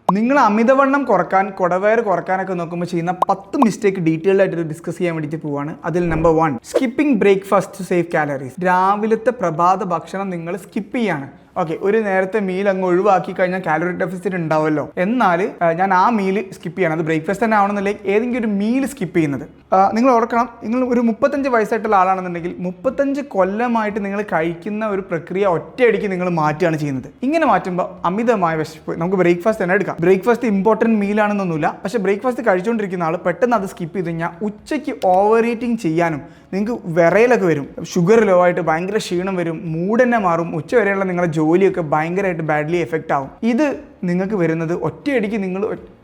നിങ്ങൾ അമിതവണ്ണം കുറക്കാൻ, കുടവയർ കുറക്കാനൊക്കെ നോക്കുമ്പോൾ ചെയ്യുന്ന 10 മിസ്റ്റേക്ക് ഡീറ്റെയിൽഡ് ആയിട്ട് ഡിസ്കസ് ചെയ്യാൻ വേണ്ടിയിട്ട് പോവാണ്. അതിൽ number 1, skipping breakfast to save calories. രാവിലത്തെ പ്രഭാത ഭക്ഷണം നിങ്ങൾ സ്കിപ്പ് ചെയ്യാണ്. ഓക്കെ, ഒരു നേരത്തെ മീൽ അങ്ങ് ഒഴിവാക്കി കഴിഞ്ഞാൽ കാലറി ഡെഫിസിറ്റ് ഉണ്ടാവുമല്ലോ. എന്നാൽ ഞാൻ ആ മീൽ സ്കിപ്പ് ചെയ്യണം. അത് ബ്രേക്ക്ഫാസ്റ്റ് തന്നെ ആവണമെന്നില്ല, ഏതെങ്കിലും ഒരു മീൽ സ്കിപ്പ് ചെയ്യുന്നത്. നിങ്ങൾ ഓർക്കണം, നിങ്ങൾ ഒരു 35 വയസ്സായിട്ടുള്ള ആളാണെന്നുണ്ടെങ്കിൽ 35 കൊല്ലമായിട്ട് നിങ്ങൾ കഴിക്കുന്ന ഒരു പ്രക്രിയ ഒറ്റയടിക്ക് നിങ്ങൾ മാറ്റുകയാണ് ചെയ്യുന്നത്. ഇങ്ങനെ മാറ്റുമ്പോൾ അമിതമായ വിശപ്പ്. നമുക്ക് ബ്രേക്ക്ഫാസ്റ്റ് തന്നെ എടുക്കാം. ബ്രേക്ക്ഫാസ്റ്റ് ഇമ്പോർട്ടൻറ്റ് മീലാണെന്നൊന്നുമില്ല, പക്ഷേ ബ്രേക്ക്ഫാസ്റ്റ് കഴിച്ചുകൊണ്ടിരിക്കുന്ന ആൾ പെട്ടെന്ന് അത് സ്കിപ്പ് ചെയ്ത് കഴിഞ്ഞാൽ ഉച്ചയ്ക്ക് ഓവർ ഈറ്റിംഗ് ചെയ്യാനും നിങ്ങൾക്ക് വിറയിലൊക്കെ വരും, ഷുഗർ ലോ ആയിട്ട് ഭയങ്കര ക്ഷീണം വരും, മൂഡ് തന്നെ മാറും, ഉച്ച വരെയുള്ള നിങ്ങളുടെ ജോലിയൊക്കെ ഭയങ്കരമായിട്ട് ബാഡ്ലി എഫക്റ്റ് ആവും. ഇത് നിങ്ങൾക്ക് വരുന്നത് ഒറ്റയടിക്ക് നിങ്ങൾ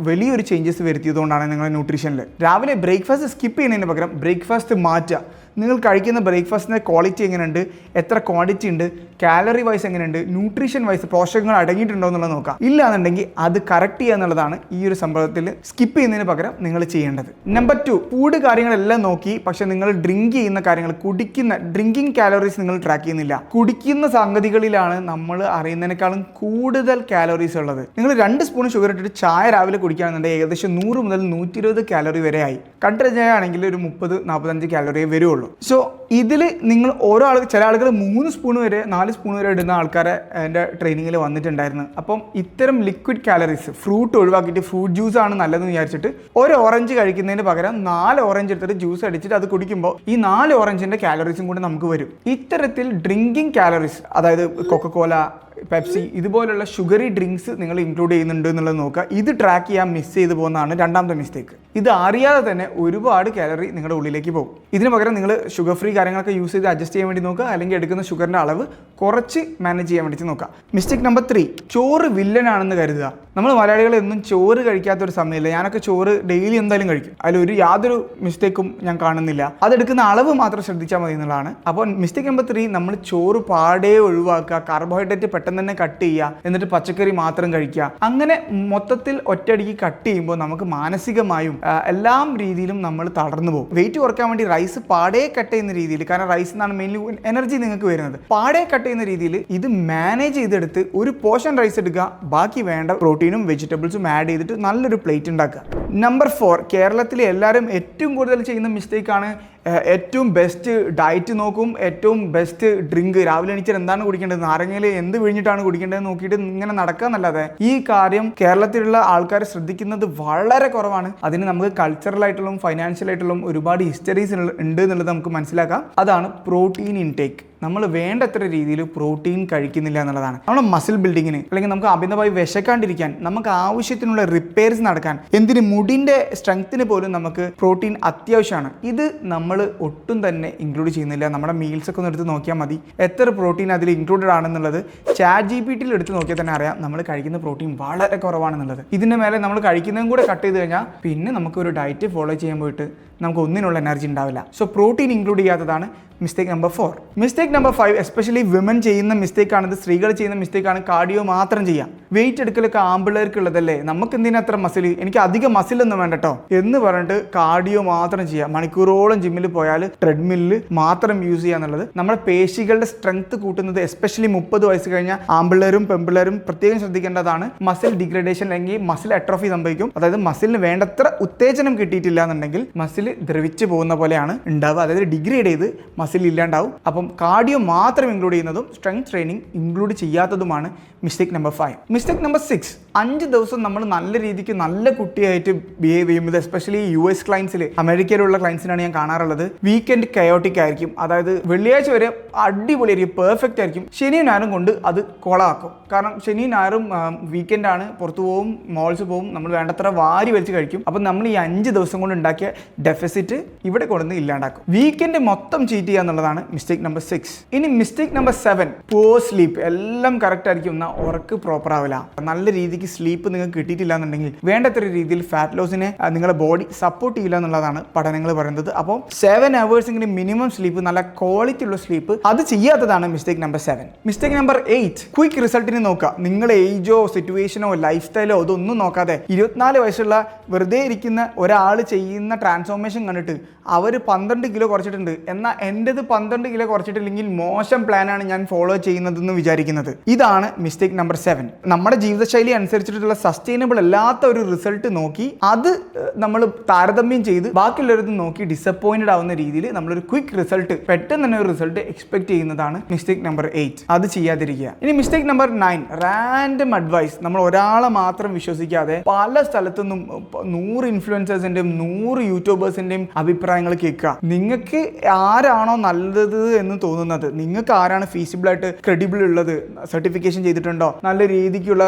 വലിയൊരു ചേഞ്ചസ് വരുത്തിയതുകൊണ്ടാണ് നിങ്ങളുടെ ന്യൂട്രീഷനിൽ. രാവിലെ ബ്രേക്ക്ഫാസ്റ്റ് സ്കിപ്പ് ചെയ്യുന്നതിന് പകരം ബ്രേക്ക്ഫാസ്റ്റ് മാറ്റുക. നിങ്ങൾ കഴിക്കുന്ന ബ്രേക്ക്ഫാസ്റ്റിൻ്റെ ക്വാളിറ്റി എങ്ങനെയുണ്ട്, എത്ര ക്വാണ്ടിറ്റി ഉണ്ട്, കാലറി വൈസ് എങ്ങനെയുണ്ട്, ന്യൂട്രീഷൻ വൈസ് പോഷകങ്ങൾ അടങ്ങിയിട്ടുണ്ടോ എന്നുള്ളത് നോക്കാം. ഇല്ലാന്നുണ്ടെങ്കിൽ അത് കറക്റ്റ് ചെയ്യുക എന്നുള്ളതാണ് ഈ ഒരു സംഭവത്തിൽ സ്കിപ്പ് ചെയ്യുന്നതിന് പകരം നിങ്ങൾ ചെയ്യേണ്ടത്. നമ്പർ 2, ഫുഡ് കാര്യങ്ങളെല്ലാം നോക്കി, പക്ഷെ നിങ്ങൾ ഡ്രിങ്ക് ചെയ്യുന്ന കാര്യങ്ങൾ, കുടിക്കുന്ന ഡ്രിങ്കിങ് കാലറീസ് നിങ്ങൾ ട്രാക്ക് ചെയ്യുന്നില്ല. കുടിക്കുന്ന സംഗതികളിലാണ് നമ്മൾ അറിയുന്നതിനേക്കാളും കൂടുതൽ കാലറീസ് ഉള്ളത്. നിങ്ങൾ 2 സ്പൂൺ ഷുഗർ ഇട്ടിട്ട് ചായ രാവിലെ കുടിക്കുകയാണെന്നുണ്ടെങ്കിൽ ഏകദേശം 100 മുതൽ 120 കാലറി വരെ ആയി. കട്ടൻ ചായ ആണെങ്കിൽ ഒരു 30-45 കാലറിയെ വരുള്ളൂ. സോ ഇതിൽ നിങ്ങൾ ചില ആളുകൾ 3 സ്പൂൺ വരെ 4 സ്പൂൺ വരെ ഇടുന്ന ആൾക്കാരെ എൻ്റെ ട്രെയിനിങ്ങിൽ വന്നിട്ടുണ്ടായിരുന്നു. അപ്പം ഇത്തരം ലിക്വിഡ് കാലറീസ്, ഫ്രൂട്ട് ഒഴിവാക്കിയിട്ട് ഫ്രൂട്ട് ജ്യൂസ് ആണ് നല്ലതെന്ന് വിചാരിച്ചിട്ട് ഒരു ഓറഞ്ച് കഴിക്കുന്നതിന് പകരം 4 ഓറഞ്ച് എടുത്തിട്ട് ജ്യൂസ് അടിച്ചിട്ട് അത് കുടിക്കുമ്പോൾ ഈ 4 ഓറഞ്ചിൻ്റെ കാലറീസും കൂടി നമുക്ക് വരും. ഇത്തരത്തിൽ ഡ്രിങ്കിങ് കാലറീസ്, അതായത് കൊക്കക്കോല, പെപ്സി ഇതുപോലുള്ള ഷുഗറി ഡ്രിങ്ക്സ് നിങ്ങൾ ഇൻക്ലൂഡ് ചെയ്യുന്നുണ്ട് എന്നുള്ളത് നോക്കുക. ഇത് ട്രാക്ക് ചെയ്യാൻ മിസ് ചെയ്ത് പോകുന്നതാണ് രണ്ടാമത്തെ മിസ്റ്റേക്ക്. ഇത് അറിയാതെ തന്നെ ഒരുപാട് കാലറി നിങ്ങളുടെ ഉള്ളിലേക്ക് പോകും. ഇതിന് പകരം നിങ്ങൾ ഷുഗർ ഫ്രീ കാര്യങ്ങളൊക്കെ യൂസ് ചെയ്ത് അഡ്ജസ്റ്റ് ചെയ്യാൻ വേണ്ടി നോക്കുക, അല്ലെങ്കിൽ എടുക്കുന്ന ഷുഗറിൻ്റെ അളവ് കുറച്ച് മാനേജ് ചെയ്യാൻ വേണ്ടി നോക്കുക. മിസ്റ്റേക്ക് നമ്പർ 3, ചോറ് വില്ലനാണെന്ന് കരുതുക. നമ്മൾ മലയാളികൾ എന്നും ചോറ് കഴിക്കാത്തൊരു സമയമില്ല. ഞാനൊക്കെ ചോറ് ഡെയിലി എന്തായാലും കഴിക്കും. യാതൊരു മിസ്റ്റേക്കും ഞാൻ കാണുന്നില്ല. അതെടുക്കുന്ന അളവ് മാത്രം ശ്രദ്ധിച്ചാൽ മതി എന്നുള്ളതാണ്. അപ്പോൾ മിസ്റ്റേക്ക് നമ്പർ 3, നമ്മൾ ചോറ് പാടേ ഒഴിവാക്കുക, കാർബോഹൈഡ്രേറ്റ് പെട്ടെന്ന് തന്നെ കട്ട് ചെയ്യുക, എന്നിട്ട് പച്ചക്കറി മാത്രം കഴിക്കുക. അങ്ങനെ മൊത്തത്തിൽ ഒറ്റയടിക്ക് കട്ട് ചെയ്യുമ്പോൾ നമുക്ക് മാനസികമായും എല്ലാം രീതിയിലും നമ്മൾ തളർന്നു പോകും. വെയിറ്റ് കുറയ്ക്കാൻ വേണ്ടി റൈസ് പാടേ കട്ട് ചെയ്യുന്ന രീതിയിൽ, കാരണം റൈസ് എന്നാണ് മെയിൻലി എനർജി നിങ്ങൾക്ക് വരുന്നത്, പാടേ കട്ട് ചെയ്യുന്ന രീതിയിൽ ഇത് മാനേജ് ചെയ്തെടുത്ത് ഒരു പോർഷൻ റൈസ് എടുക്കുക, ബാക്കി വേണ്ട പ്രോട്ടീനും വെജിറ്റബിൾസും ആഡ് ചെയ്തിട്ട് നല്ലൊരു പ്ലേറ്റ് ഉണ്ടാക്കുക. നമ്പർ 4, കേരളത്തിലെ എല്ലാവരും ഏറ്റവും കൂടുതൽ ചെയ്യുന്ന മിസ്റ്റേക്കാണ് ഏറ്റവും ബെസ്റ്റ് ഡയറ്റ് നോക്കും, ഏറ്റവും ബെസ്റ്റ് ഡ്രിങ്ക്, രാവിലെ എണീച്ചാൽ എന്താണ് കുടിക്കേണ്ടത്, നാരങ്ങയിൽ എന്ത് പിഴിഞ്ഞിട്ടാണ് കുടിക്കേണ്ടത് നോക്കിയിട്ട് ഇങ്ങനെ നടക്കാന്നല്ലാതെ ഈ കാര്യം കേരളത്തിലുള്ള ആൾക്കാർ ശ്രദ്ധിക്കുന്നത് വളരെ കുറവാണ്. അതിന് നമുക്ക് കൾച്ചറൽ ആയിട്ടുള്ള ഫൈനാൻഷ്യൽ ആയിട്ടുള്ള ഒരുപാട് ഹിസ്റ്ററീസ് ഉണ്ട് എന്നുള്ളത് നമുക്ക് മനസ്സിലാക്കാം. അതാണ് പ്രോട്ടീൻ ഇൻടേക്ക്. നമ്മൾ വേണ്ടത്ര രീതിയിൽ പ്രോട്ടീൻ കഴിക്കുന്നില്ല എന്നുള്ളതാണ്. നമ്മുടെ മസിൽ ബിൽഡിങ്ങിന്, അല്ലെങ്കിൽ നമുക്ക് അമിതമായി വിശക്കാണ്ടിരിക്കാൻ, നമുക്ക് ആവശ്യത്തിനുള്ള റിപ്പയർസ് നടക്കാൻ, എന്തിന് മുടിൻ്റെ സ്ട്രെങ്ത്തിന് പോലും നമുക്ക് പ്രോട്ടീൻ അത്യാവശ്യമാണ്. ഇത് നമ്മൾ ഒട്ടും തന്നെ ഇൻക്ലൂഡ് ചെയ്യുന്നില്ല. നമ്മുടെ മീൽസ് ഒക്കെ ഒന്ന് എടുത്ത് നോക്കിയാൽ മതി, എത്ര പ്രോട്ടീൻ അതിൽ ഇൻക്ലൂഡഡ് ആണെന്നുള്ളത് ChatGPT എടുത്ത് നോക്കിയാൽ തന്നെ അറിയാം നമ്മൾ കഴിക്കുന്ന പ്രോട്ടീൻ വളരെ കുറവാണെന്നുള്ളത്. ഇതിൻ്റെ മേലെ നമ്മൾ കഴിക്കുന്നതും കൂടെ കട്ട് ചെയ്ത് കഴിഞ്ഞാൽ പിന്നെ നമുക്കൊരു ഡയറ്റ് ഫോളോ ചെയ്യാൻ പോയിട്ട് നമുക്ക് ഒന്നിനുള്ള എനർജി ഉണ്ടാവില്ല. സോ പ്രോട്ടീൻ ഇൻക്ലൂഡ് ചെയ്യാത്തതാണ് mistake number 4. Mistake number 5, especially women ചെയ്യുന്ന മിസ്റ്റേക്കാണിത്, സ്ത്രീകൾ ചെയ്യുന്ന മിസ്റ്റേക്കാണ് കാർഡിയോ മാത്രം ചെയ്യാം. വെയിറ്റ് എടുക്കലൊക്കെ ആമ്പിള്ളേർക്കുള്ളതല്ലേ, നമുക്ക് എന്തിനാ അത്ര മസിൽ, എനിക്ക് അധികം മസിലൊന്നും വേണ്ട കേട്ടോ എന്ന് പറഞ്ഞിട്ട് കാർഡിയോ മാത്രം ചെയ്യാം. മണിക്കൂറോളം ജിമ്മിൽ പോയാൽ ട്രെഡ്മില്ല് മാത്രം യൂസ് ചെയ്യുക എന്നുള്ളത് നമ്മുടെ പേശികളുടെ സ്ട്രെങ്ത് കൂട്ടുന്നത്, എസ്പെഷ്യലി 30 വയസ്സ് കഴിഞ്ഞ ആമ്പിള്ളേരും പെമ്പിള്ളേരും പ്രത്യേകം ശ്രദ്ധിക്കേണ്ടതാണ്. മസിൽ ഡിഗ്രഡേഷൻ അല്ലെങ്കിൽ മസിൽ അട്രോഫി സംഭവിക്കും. അതായത് മസിലിന് വേണ്ടത്ര ഉത്തേജനം കിട്ടിയിട്ടില്ല എന്നുണ്ടെങ്കിൽ മസിൽ ദ്രവിച്ചു പോകുന്ന പോലെയാണ് ഉണ്ടാവുക, അതായത് ഡിഗ്രേഡ് ചെയ്ത് മസിൽ ഇല്ലാണ്ടാവും. അപ്പം കാർഡിയോ മാത്രം ഇൻക്ലൂഡ് ചെയ്യുന്നതും സ്ട്രെങ്ത് ട്രെയിനിങ് ഇൻക്ലൂഡ് ചെയ്യാത്തതുമാണ് മിസ്റ്റേക്ക് നമ്പർ 5. മിസ്റ്റേക്ക് നമ്പർ 6, 5 ദിവസം നമ്മൾ നല്ല രീതിക്ക് നല്ല കുട്ടിയായിട്ട് ബിഹേവ് ചെയ്യുമ്പോൾ, എസ്പെഷ്യലി US ക്ലയൻസിൽ, അമേരിക്കയിലുള്ള ക്ലയൻസിനാണ് ഞാൻ കാണാറുള്ളത്, വീക്കെൻഡ് കയോട്ടിക് ആയിരിക്കും. അതായത് വെള്ളിയാഴ്ച വരെ അടിപൊളിയായിരിക്കും, പെർഫെക്റ്റ് ആയിരിക്കും, ശനിയും ഞായറും കൊണ്ട് അത് കൊളാക്കും. കാരണം ശനിയും ഞായറും വീക്കെൻഡാണ്, പുറത്തു പോവും, മോൾസ് പോവും, നമ്മൾ വേണ്ടത്ര വാരി വലിച്ച് കഴിക്കും. അപ്പം നമ്മൾ ഈ 5 ദിവസം കൊണ്ട് ഉണ്ടാക്കിയ ഡെഫിസിറ്റ് ഇവിടെ കൊണ്ടുവന്ന് ഇല്ലാണ്ടാക്കും. വീക്കെൻഡ് മൊത്തം ചീറ്റ് ചെയ്യുക എന്നുള്ളതാണ് മിസ്റ്റേക്ക് നമ്പർ 6. ഇനി മിസ്റ്റേക്ക് നമ്പർ 7, പൂർ സ്ലീപ്പ്. എല്ലാം കറക്റ്റ് ആയിരിക്കും, എന്നാൽ ഉറക്ക് പ്രോപ്പർ ആവില്ല. നല്ല രീതിക്ക് സ്ലീപ്പ് നിങ്ങൾക്ക് കിട്ടിയിട്ടില്ല എന്നുണ്ടെങ്കിൽ വേണ്ടത്ര രീതിയിൽ ഫാറ്റ് ലോസിനെ നിങ്ങളുടെ ബോഡി സപ്പോർട്ട് ചെയ്യില്ല എന്നുള്ളതാണ് പഠനങ്ങൾ പറയുന്നത്. അപ്പോൾ 7 hours എങ്കിലും മിനിമം സ്ലീപ്പ്, നല്ല ക്വാളിറ്റി ഉള്ള സ്ലീപ്പ്, അത് ചെയ്യാത്തതാണ് mistake number 7. Mistake number 8, quick റിസൾട്ടിന് നോക്കുക. നിങ്ങളുടെ ഏജോ സിറ്റുവേഷനോ ലൈഫ് സ്റ്റൈലോ ഇതൊന്നും നോക്കാതെ 24 വയസ്സുള്ള വെറുതെ ഇരിക്കുന്ന ഒരാൾ ചെയ്യുന്ന ട്രാൻസ്ഫോർമേഷൻ കണ്ടിട്ട് അവർ 12 കിലോ കുറച്ചിട്ടുണ്ട്, എന്നാൽ എൻ്റെത് 12 കിലോ കുറച്ചിട്ടില്ലെങ്കിൽ അല്ലെങ്കിൽ മോശം പ്ലാനാണ് ഞാൻ ഫോളോ ചെയ്യുന്നതെന്ന് വിചാരിക്കുന്നത്. ഇതാണ് മിസ്റ്റേക്ക് നമ്പർ 7. നമ്മുടെ ജീവിതശൈലി അനുസരിച്ചിട്ടുള്ള സസ്റ്റൈനബിൾ അല്ലാത്ത ഒരു റിസൾട്ട് നോക്കി അത് നമ്മൾ താരതമ്യം ചെയ്ത് ബാക്കിയുള്ളവരത് നോക്കി ഡിസപ്പോയിന്റഡ് ആവുന്ന രീതിയിൽ നമ്മളൊരു ക്വിക്ക് റിസൾട്ട്, പെട്ടെന്ന് തന്നെ ഒരു റിസൾട്ട് എക്സ്പെക്ട് ചെയ്യുന്നതാണ് മിസ്റ്റേക്ക് നമ്പർ 8. അത് ചെയ്യാതിരിക്കുക. ഇനി മിസ്റ്റേക്ക് നമ്പർ 9, റാൻഡം അഡ്വൈസ്. നമ്മൾ ഒരാളെ മാത്രം വിശ്വസിക്കാതെ പല സ്ഥലത്തുനിന്നും 100 ഇൻഫ്ലുവൻസേഴ്സിന്റെയും 100 യൂട്യൂബേഴ്സിന്റെയും അഭിപ്രായങ്ങൾ കേൾക്കുക. നിങ്ങൾക്ക് ആരാണോ നല്ലത് എന്ന് തോന്നുന്നത്, നിങ്ങൾക്ക് ആരാണ് ഫീസിബിൾ ആയിട്ട് ക്രെഡിബിൾ ഉള്ളത്, സർട്ടിഫിക്കേഷൻ ചെയ്തിട്ടുണ്ടോ, നല്ല രീതിക്കുള്ള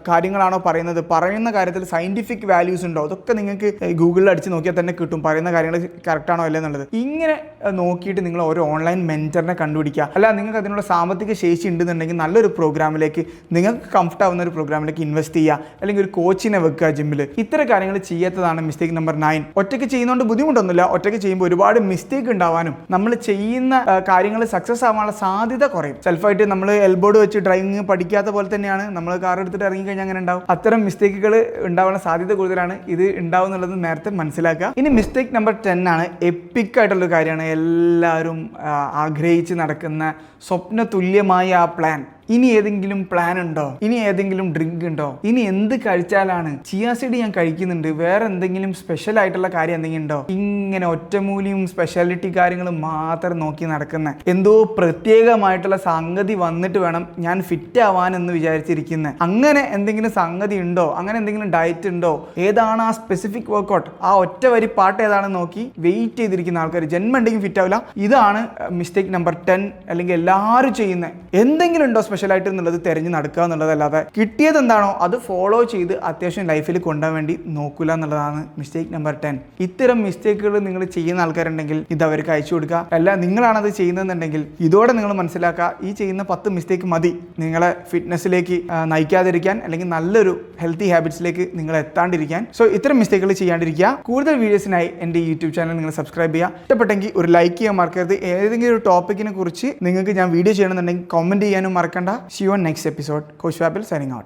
കാര്യങ്ങളാണോ പറയുന്നത്, പറയുന്ന കാര്യത്തിൽ സയന്റിഫിക് വാല്യൂസ് ഉണ്ടോ, അതൊക്കെ നിങ്ങൾക്ക് ഗൂഗിളിൽ അടിച്ച് നോക്കിയാൽ തന്നെ കിട്ടും, പറയുന്ന കാര്യങ്ങൾ കറക്റ്റ് ആണോ അല്ലേ എന്നുള്ളത്. ഇങ്ങനെ നോക്കിയിട്ട് നിങ്ങൾ ഒരു ഓൺലൈൻ മെന്ററിനെ കണ്ടുപിടിക്കുക. അല്ല, നിങ്ങൾക്ക് അതിനുള്ള സാമ്പത്തിക ശേഷി ഉണ്ടെന്നുണ്ടെങ്കിൽ നല്ലൊരു പ്രോഗ്രാമിലേക്ക്, നിങ്ങൾക്ക് കംഫർട്ട് ആവുന്ന ഒരു പ്രോഗ്രാമിലേക്ക് ഇൻവെസ്റ്റ് ചെയ്യുക, അല്ലെങ്കിൽ ഒരു കോച്ചിനെ വെക്കുക ജിമ്മിൽ. ഇത്തരം കാര്യങ്ങൾ ചെയ്യാത്തതാണ് മിസ്റ്റേക്ക് നമ്പർ 9. ഒറ്റയ്ക്ക് ചെയ്യുന്നതുകൊണ്ട് ബുദ്ധിമുട്ടൊന്നുമില്ല. ഒറ്റയ്ക്ക് ചെയ്യുമ്പോൾ ഒരുപാട് മിസ്റ്റേക്ക് ഉണ്ടാവാനും നമ്മൾ ചെയ്യുന്ന കാര്യങ്ങൾ സക്സസ് ആവാനുള്ള സാധ്യത കുറയും. സെൽഫായിട്ട് നമ്മൾ എൽബോർഡ് വെച്ച് ഡ്രൈവിംഗ് പഠിക്കാത്ത പോലെ തന്നെയാണ് നമ്മൾ കാർ എടുത്തിട്ട് ഇറങ്ങിക്കഴിഞ്ഞാൽ അങ്ങനെ ഉണ്ടാവും. അത്തരം മിസ്റ്റേക്കുകൾ ഉണ്ടാവാനുള്ള സാധ്യത കൂടുതലാണ്. ഇത് ഉണ്ടാവും എന്നുള്ളത് നേരത്തെ മനസ്സിലാക്കുക. ഇനി മിസ്റ്റേക്ക് നമ്പർ 10 ആണ്. എപ്പിക് ആയിട്ടുള്ളൊരു കാര്യമാണ്. എല്ലാവരും ആഗ്രഹിച്ച് നടക്കുന്ന സ്വപ്ന തുല്യമായ ആ പ്ലാൻ. ഇനി ഏതെങ്കിലും പ്ലാൻ ഉണ്ടോ? ഇനി ഏതെങ്കിലും ഡ്രിങ്ക് ഉണ്ടോ? ഇനി എന്ത് കഴിച്ചാലാണ്? ചിയാ സീഡ് ഞാൻ കഴിക്കുന്നുണ്ട്, വേറെ എന്തെങ്കിലും സ്പെഷ്യൽ ആയിട്ടുള്ള കാര്യം എന്തെങ്കിലും ഉണ്ടോ? ഇങ്ങനെ ഒറ്റമൂലിയും സ്പെഷ്യാലിറ്റി കാര്യങ്ങളും മാത്രം നോക്കി നടക്കുന്ന, എന്തോ പ്രത്യേകമായിട്ടുള്ള സംഗതി വന്നിട്ട് വേണം ഞാൻ ഫിറ്റ് ആവാൻ എന്ന് വിചാരിച്ചിരിക്കുന്നത്. അങ്ങനെ എന്തെങ്കിലും സംഗതി ഉണ്ടോ? അങ്ങനെ എന്തെങ്കിലും ഡയറ്റ് ഉണ്ടോ? ഏതാണ് ആ സ്പെസിഫിക് വർക്കൗട്ട്? ആ ഒറ്റ വരി പാട്ട് ഏതാണെന്ന് നോക്കി വെയിറ്റ് ചെയ്തിരിക്കുന്ന ആൾക്കാർ ജന്മം ഉണ്ടെങ്കിൽ ഫിറ്റ് ആവില്ല. ഇതാണ് മിസ്റ്റേക്ക് നമ്പർ 10. അല്ലെങ്കിൽ എല്ലാവരും ചെയ്യുന്ന എന്തെങ്കിലും ഉണ്ടോ സ്പെഷ്യലായിട്ട് എന്നുള്ളത് തിരഞ്ഞ് നടക്കുക എന്നുള്ളതല്ലാതെ കിട്ടിയത് എന്താണോ അത് ഫോളോ ചെയ്ത് അത്യാവശ്യം ലൈഫിൽ കൊണ്ടുപോകാൻ വേണ്ടി നോക്കില്ല എന്നുള്ളതാണ് മിസ്റ്റേക്ക് നമ്പർ 10. ഇത്തരം മിസ്റ്റേക്കുകൾ നിങ്ങൾ ചെയ്യുന്ന ആൾക്കാരുണ്ടെങ്കിൽ ഇത് അവർക്ക് അയച്ചു കൊടുക്കുക. അല്ല, നിങ്ങളാണത് ചെയ്യുന്നതെന്നുണ്ടെങ്കിൽ ഇതോടെ നിങ്ങൾ മനസ്സിലാക്കുക, ഈ ചെയ്യുന്ന 10 മിസ്റ്റേക്ക് മതി നിങ്ങളെ ഫിറ്റ്നസ്സിലേക്ക് നയിക്കാതിരിക്കാൻ, അല്ലെങ്കിൽ നല്ലൊരു ഹെൽത്തി ഹാബിറ്റ്സിലേക്ക് നിങ്ങൾ എത്താണ്ടിരിക്കാൻ. സോ ഇത്തരം മിസ്റ്റേക്കുകൾ ചെയ്യാണ്ടിരിക്കുക. കൂടുതൽ വീഡിയോസിനായി എൻ്റെ യൂട്യൂബ് ചാനൽ നിങ്ങൾ സബ്സ്ക്രൈബ് ചെയ്യുക. ഇഷ്ടപ്പെട്ടെങ്കിൽ ഒരു ലൈക്ക് ചെയ്യാൻ മറക്കരുത്. ഏതെങ്കിലും ഒരു ടോപ്പിക്കിനെ കുറിച്ച് നിങ്ങൾക്ക് ഞാൻ വീഡിയോ ചെയ്യണമെന്നുണ്ടെങ്കിൽ കമൻറ്റ് ചെയ്യാനും മറക്കണ്ട. See you on next episode. Coach Fabel signing out.